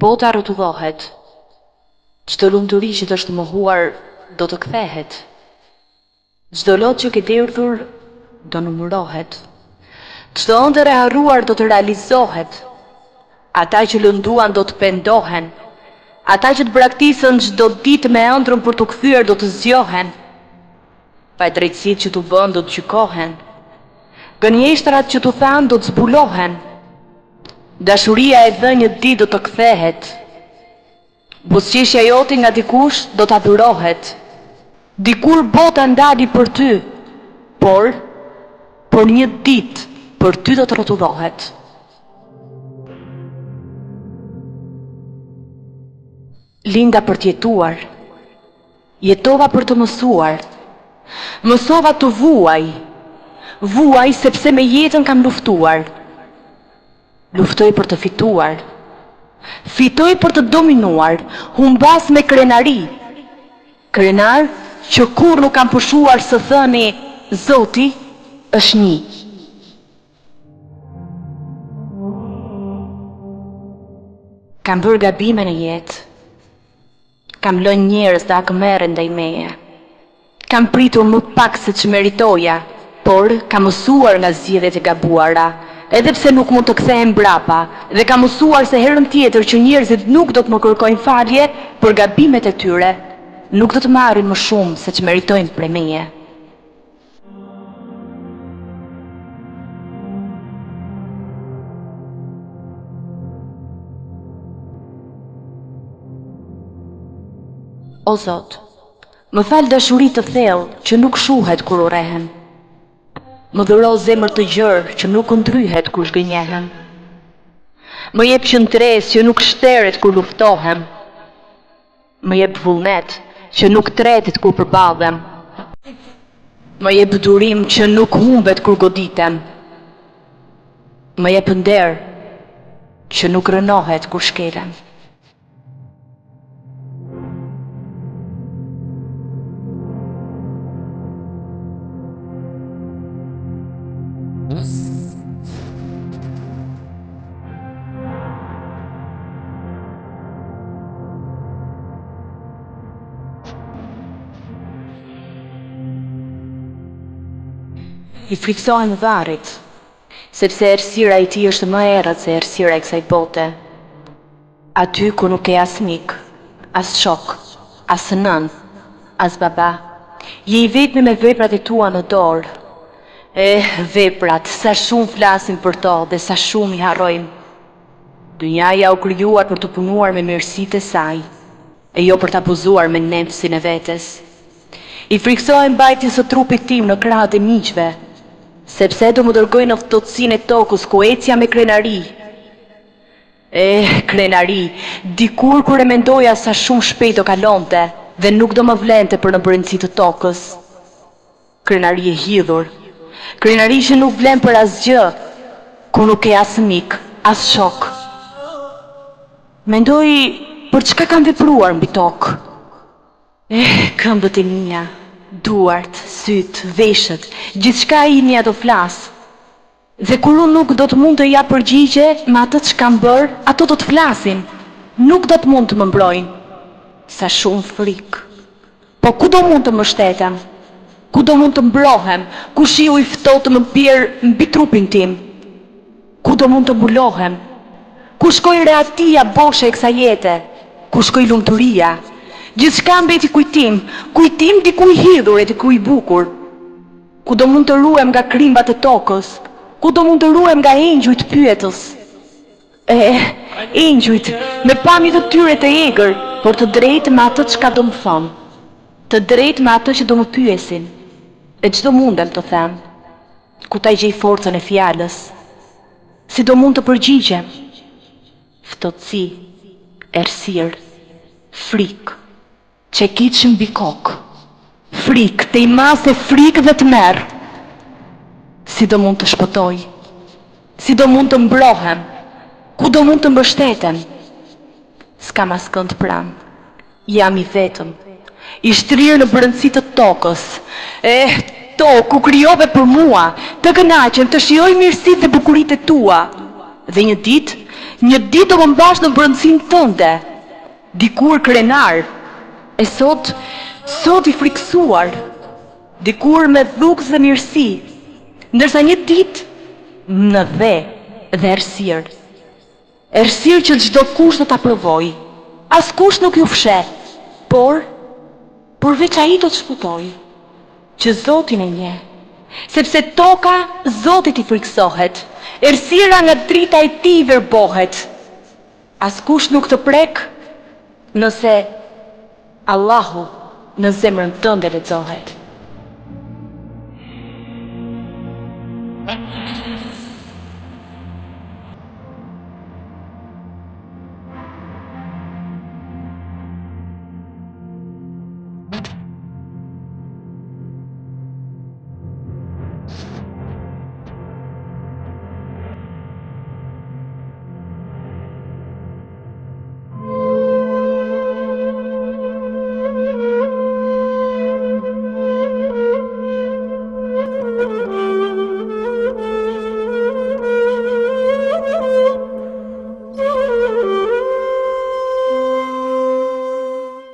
Bota rrotullohet. Çdo lumturi që të është mohuar do të kthehet. Çdo lot që ke derdhur do numërohet. Çdo ëndër e harruar do të realizohet. Ata që lënduan do të pendohen. Ata që të braktisën çdo ditë me ëndrrën për të kthyer do të zgjohen. Padrejtësitë që t'u bën do të gjykohen. Gënjeshtrat që t'u than do të zbulohen. Dashuria e dhënë një ditë do të kthehet. Buzëqeshja jote nga dikush do të adhurohet. Dikur bota ndali për ty, por një ditë për ty do të rrotullohet. Linda për t'jetuar, jetova për të mësuar, mësova të vuaj sepse me jetën kam luftuar. Luftoj për të fituar, fitoj për të dominuar, humbas me krenari. Krenar që kur nuk kam pushuar së thëni, Zoti është një. Kam bërë gabime në jetë, kam lënë njerëz të akmerren ndaj meje. Kam pritur më pak se që meritoja, por kam mësuar nga zgjedhjet e gabuara, edhe pse nuk mund të kthehem mbrapa, dhe kam mësuar se herën tjetër që njerëzit nuk do të më kërkojnë falje për gabimet e tyre, nuk do të marrin më shumë se që meritojnë prej meje. O Zot, më fal dashuri të thellë që nuk shuhet kur urrehen. Më dhuro zemër të gjerë që nuk ndryhet kur zgënjehen. Më jep qëndres që nuk shteret kur luftohem. Më jep vullnet që nuk tretet kur përballem. Më jep durim që nuk humbet kur goditem. Më jep nder që nuk rënohet kur shkelem. I friksohem varrit, sepse errësira e tij është më e errët se errësira e kësaj bote. Aty ku nuk ke as mik, as shok, as nën, as baba, je i vetmi me veprat e tua në dorë. Veprat, sa shumë flasim për to dhe sa shumë i harrojmë. Dynjaja u krijuar për të punuar me mirësitë e saj, e jo për të abuzuar me nefsin e vetes. I friksohem mbajtjes së trupit tim në krahët e miqve, sepse do më dërgojnë në ftohtësinë e tokës ku ecja me krenari. Krenari, dikur kur e mendoja sa shumë shpejt do kalonte dhe nuk do më vlente për në brendësi të tokës. Krenari e hidhur, krenari që nuk vlen për asgjë, ku nuk ke as mik, as shok. Mendoj për çka kam vepruar mbi tokë. Këmbët e mia, duart, syt, veshët, gjithçka imja do flas. Dhe kur unë nuk do të mund të jap përgjigje me atë që kam bërë, ato do të flasin. Nuk do të mund të më mbrojnë. Sa shumë frikë. Po ku do mund të më shtetem? Ku do mund të mbrohem? Ku shiu i ftohtë më bjerë mbi trupin tim? Ku do mund të mbulohem? Ku shkoj reatia boshe e kësaj jete? Ku shkoj lumturia? Gjithçka mbeti kujtim dikuj hidhur e dikuj bukur. Ku do mund të ruhem nga krimbat e tokës? Ku do mund të ruhem nga engjujt pyetës? Engjujt me pamjet të tyre të egër, por të drejtë me atë çka do më thonë, të drejtë me atë që do më pyesin. E çdo mundem të them, ku ta gjej forcën e fjalës? Si do mund të përgjigjem? Ftohtësi, errësirë, frikë, çekiç mbi kokë, frikë, te i mas e frikë dhe të merë. Si do mund të shpëtoj? Si do mund të mbrohem? Ku do mund të mbështetem? S'kam askënd pranë, jam i vetëm, i shtrirë në brendësi të tokës. Tokë u krijove për mua, të kënaqem, të shijoj mirësitë dhe bukuritë e tua. Dhe një ditë, Një ditë do më mbash në brëndësinë tënde, dikur krenar, e sot i friksuar, dikur me dhukës dhe mirësi, ndërsa një ditë në dhe errësirë. Errësirë që çdo kush do ta provoj. Askush nuk ju fshet, por veç ai do të shpëtoj, që Zotin e njeh. Sepse toka Zotit i friksohet, errësira nga drita e tij verbohet. Askush nuk të prek, nëse Allahu në zemrën tënde lexohet.